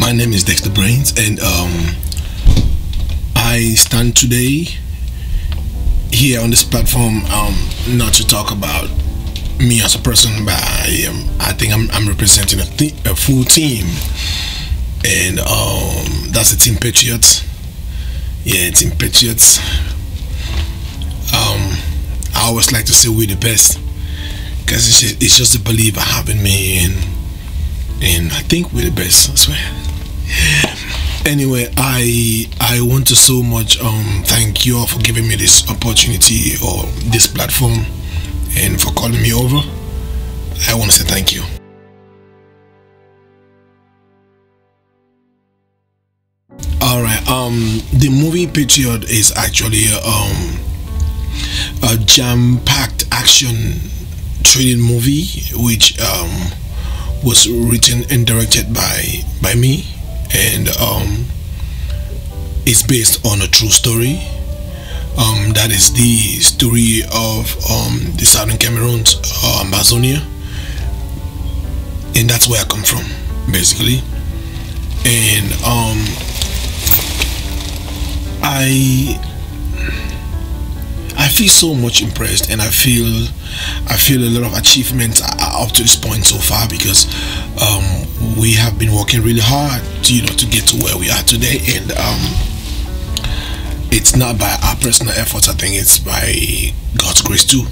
My name is Dexter Brains, and I stand today here on this platform not to talk about me as a person, but I think I'm representing a full team, and that's the Team Patriots. Yeah, Team Patriots. I always like to say we're the best because it's just a belief I have in me, and I think we're the best. I swear. Anyway, I want to so much thank you all for giving me this opportunity or this platform and for calling me over. I want to say thank you. All right, the movie Patriot is actually a jam-packed action training movie which was written and directed by me, and it's based on a true story. That is the story of the Southern Cameroon's AMBAZONIAN, and that's where I come from, basically. And I feel so much impressed, and I feel a lot of achievements up to this point so far, because we have been working really hard to get to where we are today, and it's not by our personal efforts. I think it's by God's grace too.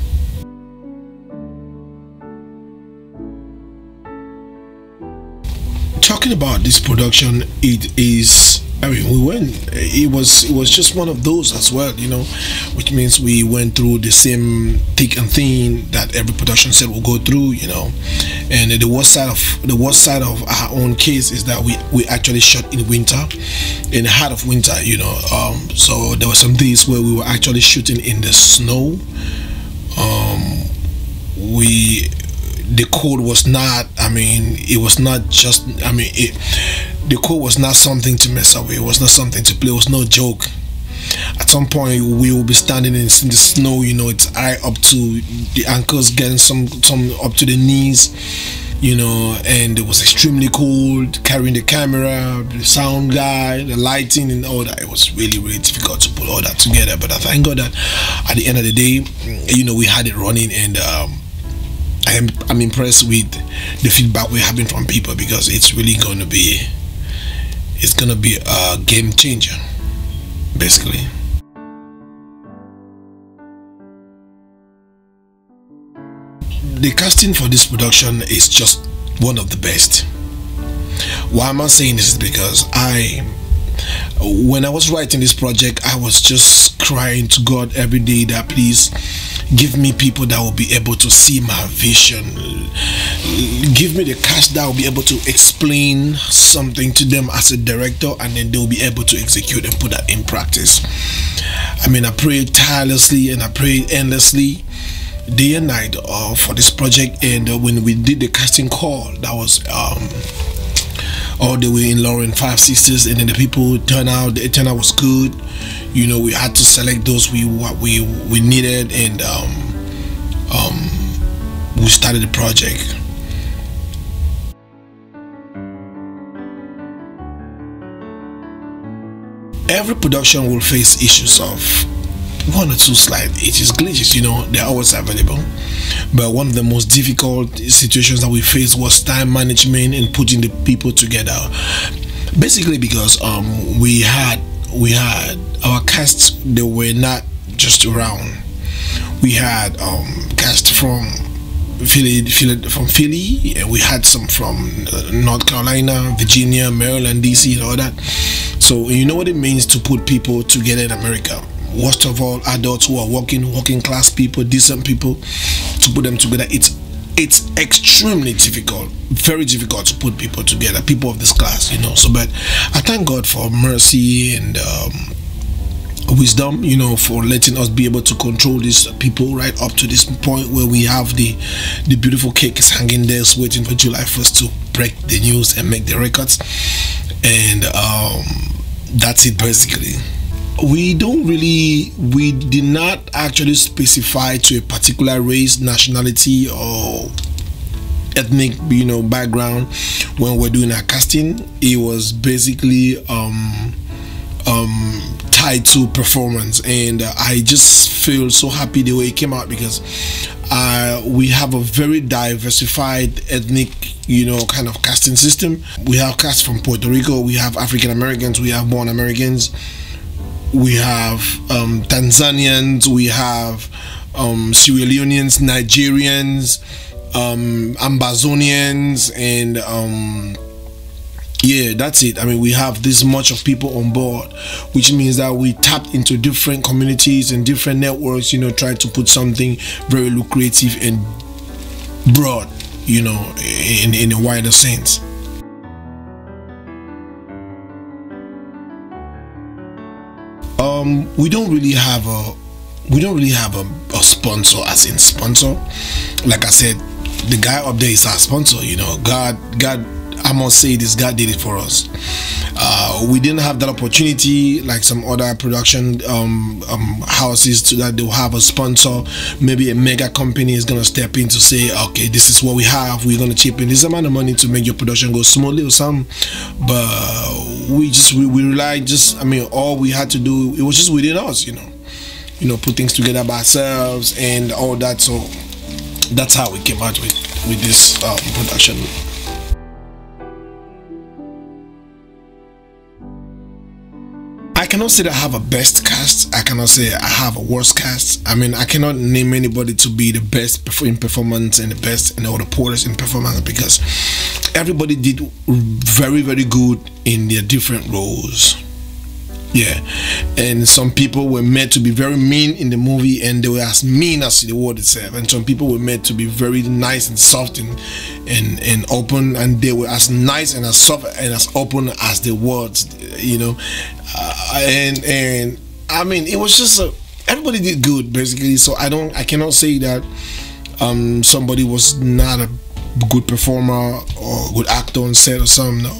Talking about this production, it is, I mean, it was just one of those as well, which means we went through the same thick and thin that every production set will go through, and the worst side of our own case is that we actually shot in winter, in the heart of winter, so there were some days where we were actually shooting in the snow. The cold was not, it was not just, the cold was not something to mess up with. It was not something to play. It was no joke. At some point, we will be standing in the snow, it's high up to the ankles, getting some up to the knees, and it was extremely cold, carrying the camera, the sound guy, the lighting and all that. It was really, really difficult to put all that together. But I thank God that at the end of the day, we had it running, and I'm impressed with the feedback we're having from people, because it's really going to be a game changer, basically. The casting for this production is just one of the best. Why am I saying this? Is because when I was writing this project, I was just crying to God every day that please give me people that will be able to see my vision. Give me the cast that will be able to explain something to them as a director, and then they'll be able to execute and put that in practice. I prayed tirelessly and I prayed endlessly, day and night, for this project. And when we did the casting call, that was all the way in Lauren, 5 Sisters, and then the people turned out. The turnout was good. We had to select those we needed, and we started the project. Every production will face issues of one or two slight glitches, they're always available. But one of the most difficult situations that we faced was time management and putting the people together, basically because we had our casts. They were not just around. We had cast from Philly, and we had some from North Carolina, Virginia, Maryland, DC, and all that. So you know what it means to put people together in America. Worst of all, adults who are working class people, decent people, to put them together. It's extremely difficult, very difficult to put people together, people of this class, So, but I thank God for mercy and wisdom, for letting us be able to control these people right up to this point where we have the beautiful cake is hanging there, waiting for July 1st to break the news and make the records. And that's it, basically. We did not actually specify to a particular race, nationality, or ethnic, background. When we're doing our casting, it was basically tied to performance, and I just feel so happy the way it came out, because we have a very diversified ethnic kind of casting system. We have cast from Puerto Rico, we have African Americans, we have born Americans, we have Tanzanians, we have Sierra Leoneans, Nigerians, AMBAZONIANs, and yeah, that's it. I mean, we have this much of people on board, which means that we tapped into different communities and different networks, try to put something very lucrative and broad, in a wider sense. We don't really have a sponsor, as in sponsor. Like I said, the guy up there is our sponsor. God, I must say this, God did it for us. We didn't have that opportunity like some other production houses to that they'll have a sponsor. Maybe a mega company is gonna step in to say, okay, this is what we have, we're gonna chip in this amount of money to make your production go smoothly or something. But we relied, all we had to do, it was just within us, put things together by ourselves and all that. So that's how we came out with this production. I cannot say that I have a best cast. I cannot say I have a worst cast. I mean, I cannot name anybody to be the best in performance and the best and all the poorest in performance, because everybody did very, very good in their different roles. Yeah, and some people were meant to be very mean in the movie, and they were as mean as the word itself. And some people were meant to be very nice and soft and open, and they were as nice and as soft and as open as the words, and I mean, it was just everybody did good basically. So I cannot say that somebody was not a good performer or good actor on set or something. No.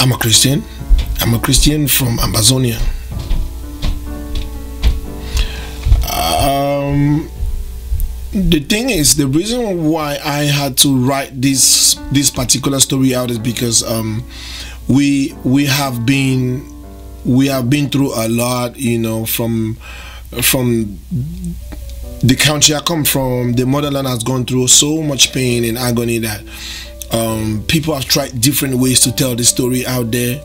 I'm a Christian. I'm a Christian from AMBAZONIAN. The thing is, the reason why I had to write this particular story out is because we have been through a lot, from the country I come from. The motherland has gone through so much pain and agony that people have tried different ways to tell the story out there.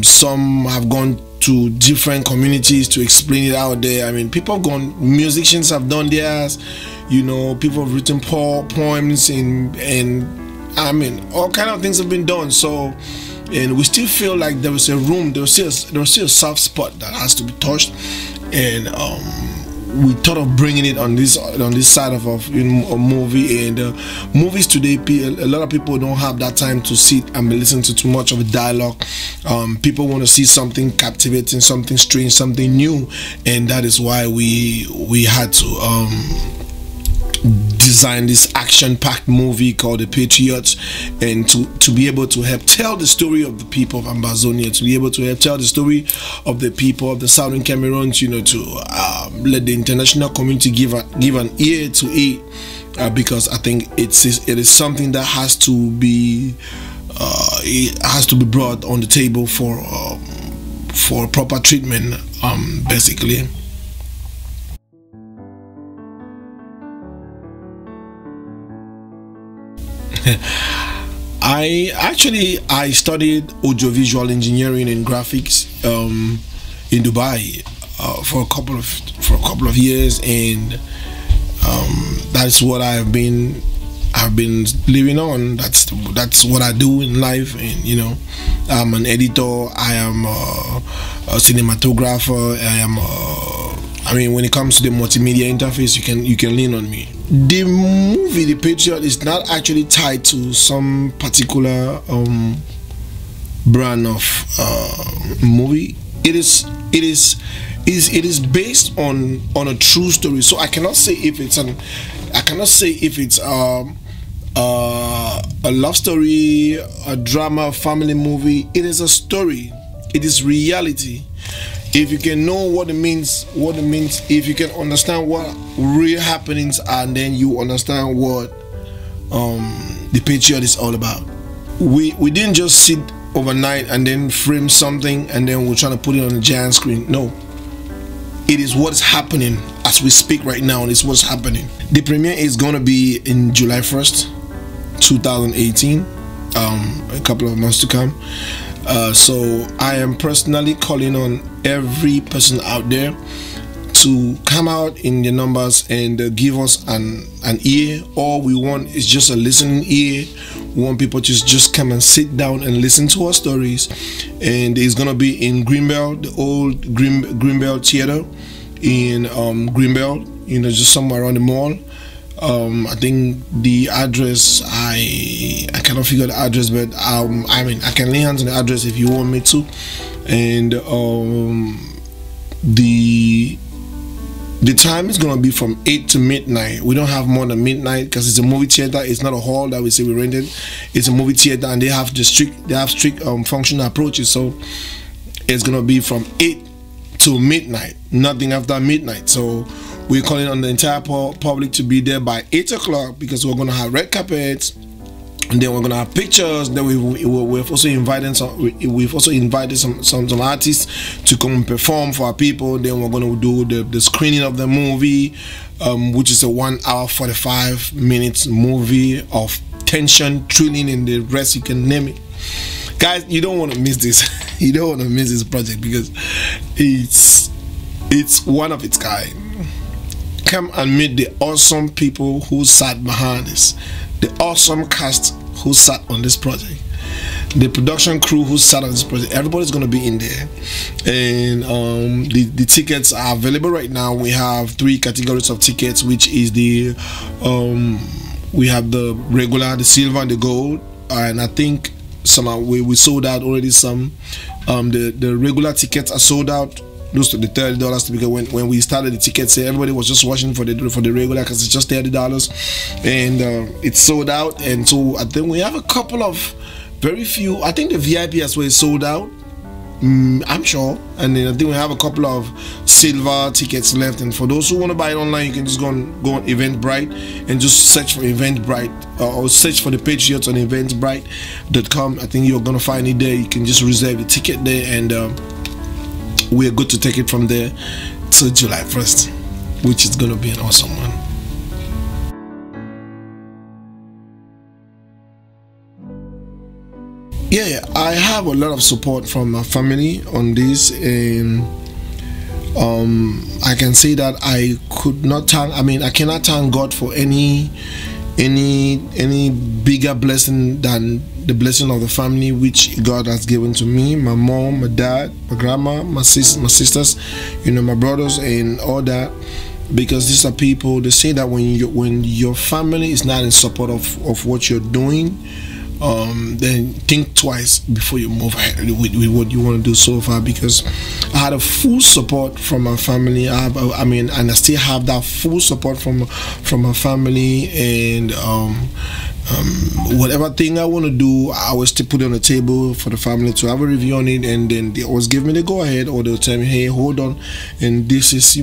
Some have gone to different communities to explain it out there. I mean, people have gone, musicians have done theirs, people have written poems and I mean, all kind of things have been done. So, and we still feel like there was a room, there was still a soft spot that has to be touched, and we thought of bringing it on this side of a movie. And movies today, a lot of people don't have that time to sit and listen to too much of a dialogue. People want to see something captivating, something strange, something new, and that is why we had to design this action-packed movie called the Patriots, and to be able to help tell the story of the people of AMBAZONIAN, to be able to help tell the story of the people of the Southern Cameroon, to let the international community give an ear to it, because I think it is something that has to be brought on the table for proper treatment, basically. I studied audiovisual engineering and graphics in Dubai for a couple of years, and that's what I've been living on. That's what I do in life. And I'm an editor, I am a cinematographer, I mean, when it comes to the multimedia interface, you can lean on me. The movie The Patriot is not actually tied to some particular brand of movie. It is based on a true story. So I cannot say if it's a love story, a drama, family movie. It is a story. It is reality. If you can know what it means, if you can understand what real happenings are, and then you understand what the Patriot is all about. We didn't just sit overnight and then frame something and then we're trying to put it on a giant screen. No, it is what's happening as we speak right now. It's what's happening. The premiere is gonna be in July 1st, 2018. A couple of months to come. So I am personally calling on every person out there to come out in the numbers and give us an ear. All we want is just a listening ear. We want people to just come and sit down and listen to our stories. And it's gonna be in Greenbelt, the old Greenbelt Theater in Greenbelt, you know, just somewhere around the mall. I think the address, I cannot figure the address, but I mean, I can lay hands on the address if you want me to. And the time is gonna be from 8 to midnight. We don't have more than midnight because it's a movie theater. It's not a hall that we say we rented. It's a movie theater, and they have strict functional approaches. So it's gonna be from 8 to midnight. Nothing after midnight. So we're calling on the entire public to be there by 8 o'clock because we're gonna have red carpets, and then we're gonna have pictures. Then we've also invited some artists to come and perform for our people. Then we're gonna do the screening of the movie, which is a 1 hour 45 minutes movie of tension, thrilling, and the rest you can name it. Guys, you don't want to miss this. You don't want to miss this project because it's one of its kind. Come and meet the awesome people who sat behind this, the awesome cast who sat on this project, the production crew who sat on this project. Everybody's going to be in there, and the tickets are available right now. We have 3 categories of tickets, which is the we have the regular, the silver, and the gold, and I think we sold out already. Some the regular tickets are sold out. Those to the $30, because when we started the tickets, everybody was just watching for the regular because it's just $30, and it's sold out. And so I think we have a couple of very few. I think the VIP as well is sold out. I'm sure. And then I think we have a couple of silver tickets left. And for those who want to buy it online, you can just go on Eventbrite and just search for Eventbrite or search for the Patriots on Eventbrite.com. I think you're gonna find it there. You can just reserve the ticket there, and we're good to take it from there to July 1st, which is gonna be an awesome one. Yeah, I have a lot of support from my family on this, and I can say that I cannot thank God for any bigger blessing than the blessing of the family which God has given to me. My mom, my dad, my grandma, my sisters, you know, my brothers, and all that. Because these are people, they say that when your family is not in support of what you're doing, then think twice before you move ahead with what you want to do so far. Because I had a full support from my family. And I still have that full support from my family, and whatever thing I want to do, I always still put it on the table for the family to have a review on it, and then they always give me the go ahead, or they'll tell me, hey, hold on, and this is,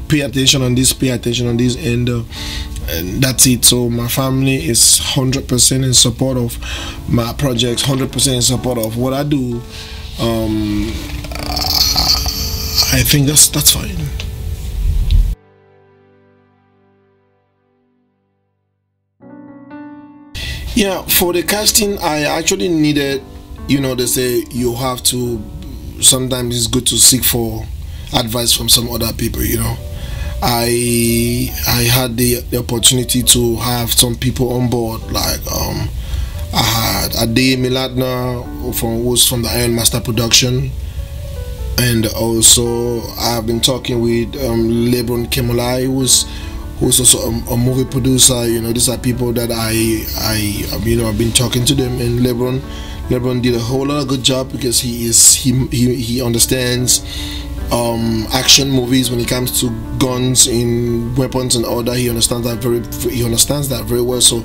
pay attention on this, and that's it. So my family is 100% in support of my projects, 100% in support of what I do. I think that's fine. Yeah, for the casting, I actually needed, you know, they say you have to, sometimes it's good to seek for advice from some other people, you know. I had the opportunity to have some people on board, like I had Ade Miladna, who was from the Iron Master production, and also I've been talking with Lebron Kemolai, who's also a movie producer. You know, these are people that I've been talking to them, and Lebron did a whole lot of good job because he understands action movies when it comes to guns and weapons and all that. He understands that very well. So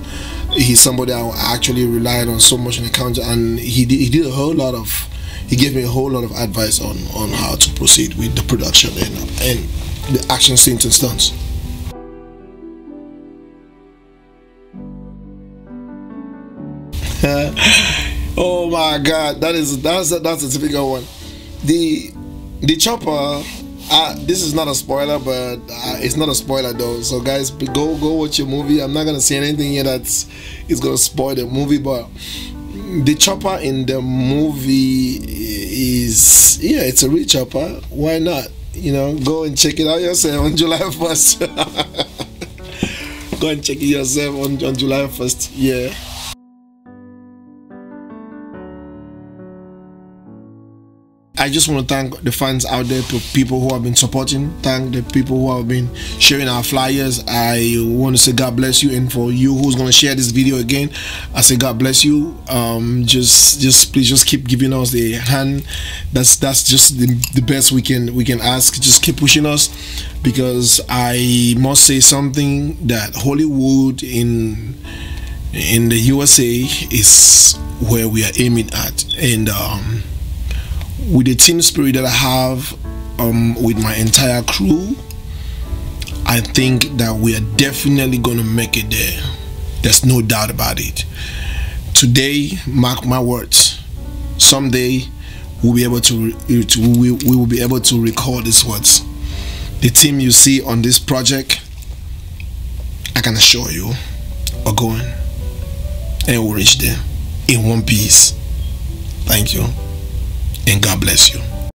he's somebody I actually relied on so much in the counter, and he did a whole lot of he gave me a whole lot of advice on how to proceed with the production and the action scenes and stunts. Oh my God, that's a typical one. The chopper. This is not a spoiler, but it's not a spoiler though. So guys, go watch your movie. I'm not gonna say anything here that's gonna spoil the movie, but the chopper in the movie is, yeah, it's a real chopper. Why not? You know, go and check it out yourself on July 1st. Go and check it yourself on July 1st. Yeah. I just want to thank the fans out there, people who have been supporting, thank the people who have been sharing our flyers. I want to say God bless you, and for you who's going to share this video again, I say God bless you. Just please just keep giving us the hand. That's just the best we can ask. Just keep pushing us, because I must say something, that Hollywood in the USA is where we are aiming at, and with the team spirit that I have with my entire crew, I think that we are definitely gonna make it there. There's no doubt about it. Today, mark my words, someday we'll be able to we will be able to record these words. The team you see on this project, I can assure you, are going and will reach there in one piece. Thank you, and God bless you.